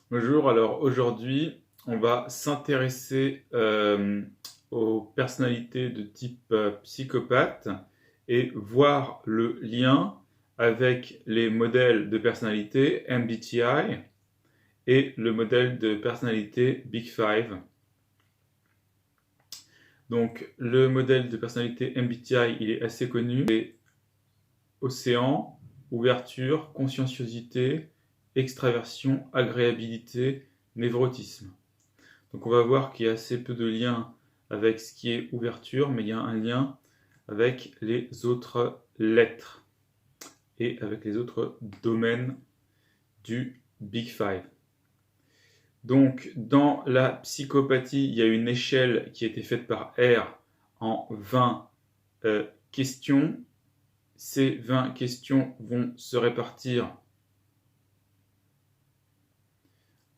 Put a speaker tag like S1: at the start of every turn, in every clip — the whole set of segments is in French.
S1: Bonjour, alors aujourd'hui, on va s'intéresser aux personnalités de type psychopathe et voir le lien avec les modèles de personnalité MBTI et le modèle de personnalité Big Five. Donc, le modèle de personnalité MBTI, il est assez connu. C'est océan, ouverture, conscienciosité, extraversion, agréabilité, névrotisme. Donc on va voir qu'il y a assez peu de lien avec ce qui est ouverture, mais il y a un lien avec les autres lettres et avec les autres domaines du Big Five. Donc dans la psychopathie, il y a une échelle qui a été faite par R en 20 questions. Ces 20 questions vont se répartir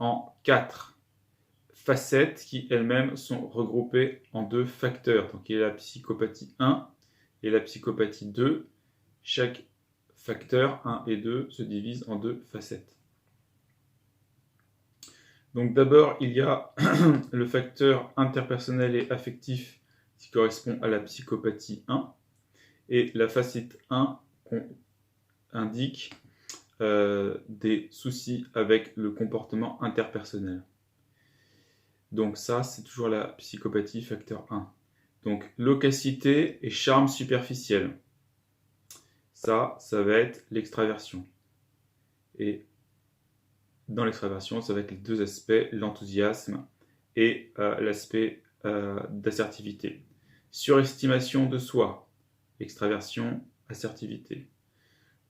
S1: en 4 facettes qui elles-mêmes sont regroupées en 2 facteurs. Donc il y a la psychopathie 1 et la psychopathie 2. Chaque facteur 1 et 2 se divise en 2 facettes. Donc d'abord, il y a le facteur interpersonnel et affectif qui correspond à la psychopathie 1 et la facette 1 indique des soucis avec le comportement interpersonnel. Donc ça, c'est toujours la psychopathie facteur 1. Donc loquacité et charme superficiel. Ça va être l'extraversion. Et dans l'extraversion, ça va être les deux aspects, l'enthousiasme et l'aspect d'assertivité. Surestimation de soi, extraversion, assertivité.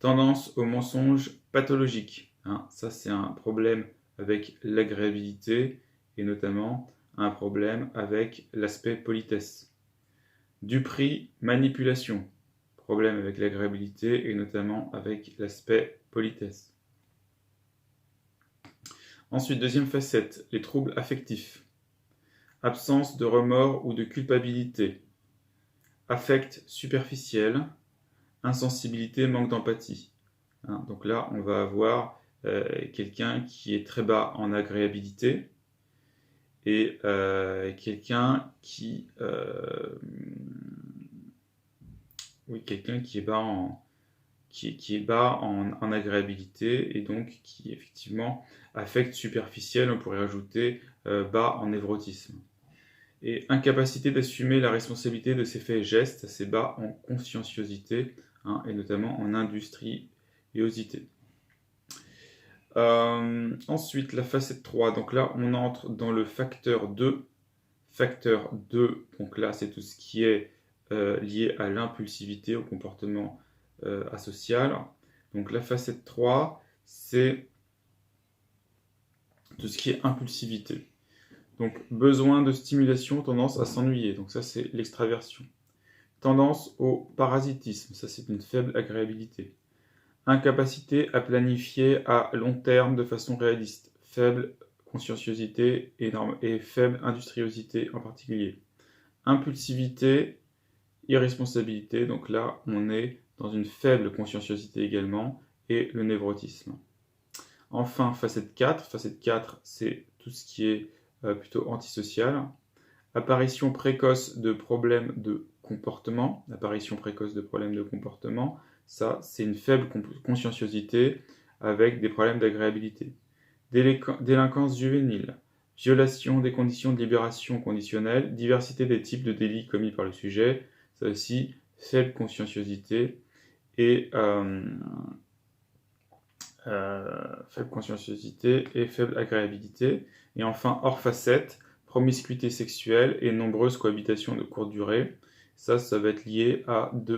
S1: Tendance au mensonge pathologique. Ça, c'est un problème avec l'agréabilité et notamment un problème avec l'aspect politesse. Duperie, manipulation. Problème avec l'agréabilité et notamment avec l'aspect politesse. Ensuite, deuxième facette, les troubles affectifs. Absence de remords ou de culpabilité. Affect superficiel. Insensibilité, manque d'empathie. Donc là, on va avoir quelqu'un qui est très bas en agréabilité et quelqu'un qui est bas en agréabilité et donc qui effectivement affect superficiel, on pourrait ajouter bas en névrotisme. Et incapacité d'assumer la responsabilité de ses faits et gestes, assez bas en conscienciosité et notamment en industriosité. Ensuite, la facette 3, donc là on entre dans le facteur 2. Facteur 2, donc là c'est tout ce qui est lié à l'impulsivité, au comportement asocial. Donc la facette 3, c'est tout ce qui est impulsivité. Donc besoin de stimulation, tendance à s'ennuyer, donc ça c'est l'extraversion. Tendance au parasitisme, ça c'est une faible agréabilité. Incapacité à planifier à long terme de façon réaliste, faible conscienciosité et faible industriosité en particulier. Impulsivité, irresponsabilité, donc là on est dans une faible conscienciosité également, et le névrotisme. Enfin, facette 4. Facette 4, c'est tout ce qui est plutôt antisocial. Apparition précoce de problèmes de comportement. Apparition précoce de problèmes de comportement, ça, c'est une faible conscienciosité avec des problèmes d'agréabilité. Délinquance juvénile. Violation des conditions de libération conditionnelle. Diversité des types de délits commis par le sujet. Ça aussi, faible conscienciosité et faible conscienciosité et faible agréabilité. Et enfin, hors facette, promiscuité sexuelle et nombreuses cohabitations de courte durée. Ça va être lié à de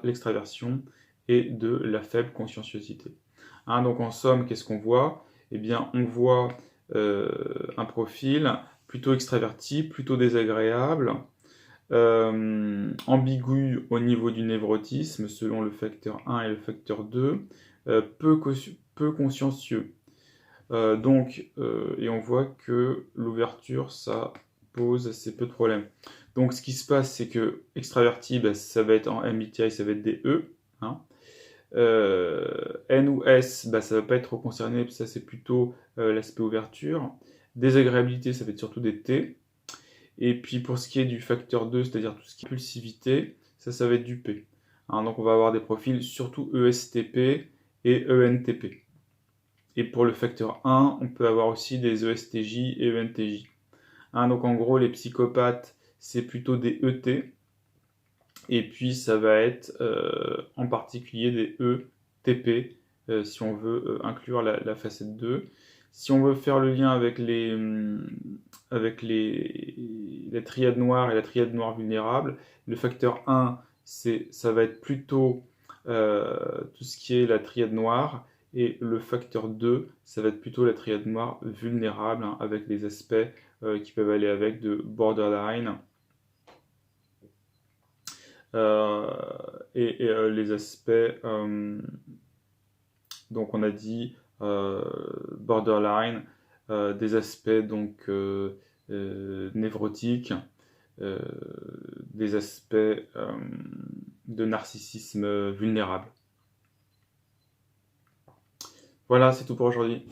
S1: l'extraversion et de la faible conscienciosité. Donc en somme, qu'est-ce qu'on voit? Eh bien, on voit un profil plutôt extraverti, plutôt désagréable, ambigu au niveau du névrotisme selon le facteur 1 et le facteur 2, peu consciencieux. Et on voit que l'ouverture, ça pose assez peu de problèmes. Donc ce qui se passe, c'est que extraverti, ça va être en MBTI, ça va être des E. N ou S, bah, ça ne va pas être concerné, ça c'est plutôt l'aspect ouverture. Désagréabilité, ça va être surtout des T. Et puis pour ce qui est du facteur 2, c'est-à-dire tout ce qui est impulsivité, ça va être du P. Hein, donc on va avoir des profils surtout ESTP et ENTP. Et pour le facteur 1, on peut avoir aussi des ESTJ et ENTJ. Hein, donc en gros, les psychopathes, c'est plutôt des ET. Et puis ça va être en particulier des ETP, si on veut inclure la facette 2. Si on veut faire le lien avec la triade noire et la triade noire vulnérable, le facteur 1, ça va être plutôt tout ce qui est la triade noire, et le facteur 2, ça va être plutôt la triade noire vulnérable, hein, avec des aspects qui peuvent aller avec de borderline, les aspects, donc on a dit borderline, des aspects donc névrotiques, des aspects de narcissisme vulnérable. Voilà, c'est tout pour aujourd'hui.